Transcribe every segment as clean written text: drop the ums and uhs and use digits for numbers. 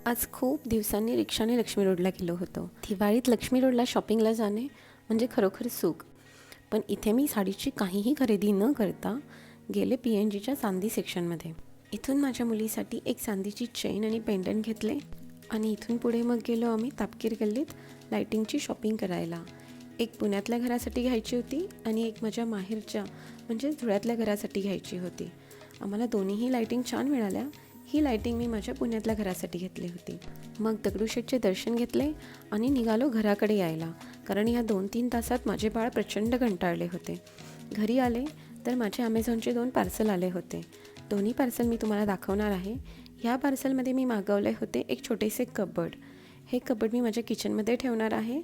आज खूप दिवसांनी रिक्षाने लक्ष्मी रोडला गेलो होतो. दिवाळीत लक्ष्मी रोडला शॉपिंगला जाणे म्हणजे खरोखर सुख. पण इथे मी साडीची काहीही खरेदी न करता गेले PNGच्या चांदी सेक्शनमध्ये. इथून माझ्या मुलीसाठी एक चांदीची चेन आणि पेंडंट घेतले आणि इथून पुढे मग गेलो आम्ही तापकीर गल्लीत लायटिंगची शॉपिंग करायला. एक पुण्यातल्या घरासाठी घ्यायची होती आणि एक माझ्या माहेरच्या म्हणजेच धुळ्यातल्या घरासाठी घ्यायची होती. आम्हाला दोन्हीही लायटिंग छान मिळाल्या. ही लायटिंग मी माझ्या पुण्यातल्या घरासाठी घेतली होती. मग दगडूशेठचे दर्शन घेतले आणि निघालो घराकडे यायला, कारण या 2-3 तासात माझे बाळ प्रचंड कंटाळले होते. घरी आले तर माझे ॲमेझॉनचे 2 पार्सल आले होते. दोन्ही पार्सल मी तुम्हाला दाखवणार आहे. ह्या पार्सलमध्ये मी मागवले होते एक छोटेसे कबर्ड. हे कबर्ड मी माझ्या किचनमध्ये ठेवणार आहे.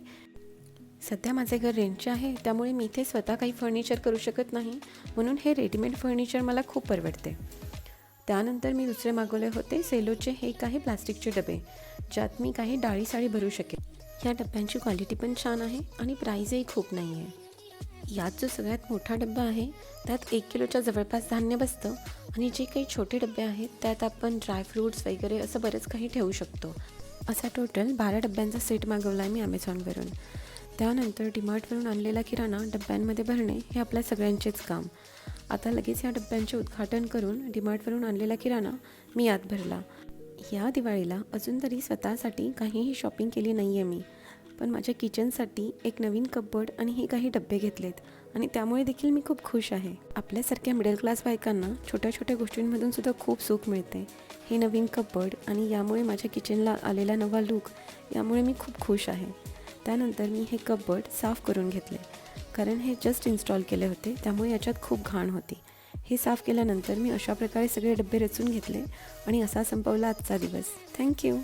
सध्या माझे घर रेंटचे आहे, त्यामुळे मी इथे स्वतः काही फर्निचर करू शकत नाही, म्हणून हे रेडीमेड फर्निचर मला खूप परवडते. त्यानंतर मी दुसरे मागवले होते सेलोचे हे काही प्लास्टिकचे डबे, ज्यात मी काही डाळी साळी भरू शकेल. ह्या डब्यांची क्वालिटी पण छान आहे आणि प्राईजही खूप नाही आहे. यात जो सगळ्यात मोठा डब्बा आहे त्यात 1 किलोच्या जवळपास धान्य बसतं आणि जे काही छोटे डबे आहेत त्यात आपण ड्रायफ्रूट्स वगैरे असं बरंच काही ठेवू शकतो. असा टोटल 12 डब्यांचा सेट मागवला आहे मी ॲमेझॉनवरून. त्यानंतर डीमार्टवरून आणलेला किराणा डब्यांमध्ये भरणे हे आपल्या सगळ्यांचेच काम. आता लगेच या डब्यांचे उद्घाटन करून डीमार्टवरून आणलेला किराणा मी आत भरला. या दिवाळीला अजून तरी स्वतःसाठी काहीही शॉपिंग केली नाही आहे मी, पण माझ्या किचनसाठी एक नवीन कपबोर्ड आणि हे काही डबे घेतलेत आणि त्यामुळे देखील मी खूप खुश आहे. आपल्यासारख्या मिडल क्लास बायकांना छोट्या छोट्या गोष्टींमधून सुद्धा खूप सुख मिळते. हे नवीन कपबोर्ड आणि यामुळे माझ्या किचनला आलेला नवा लूक यामुळे मी खूप खुश आहे. त्यानंतर मी हे कपबोर्ड साफ करून घेतले, कारण हे जस्ट इन्स्टॉल केले होते, त्यामुळे याच्यात खूप घाण होती. हे साफ केल्यानंतर मी अशा प्रकारे सगळे डबे रचून घेतले आणि असा संपवला आजचा दिवस. थँक्यू.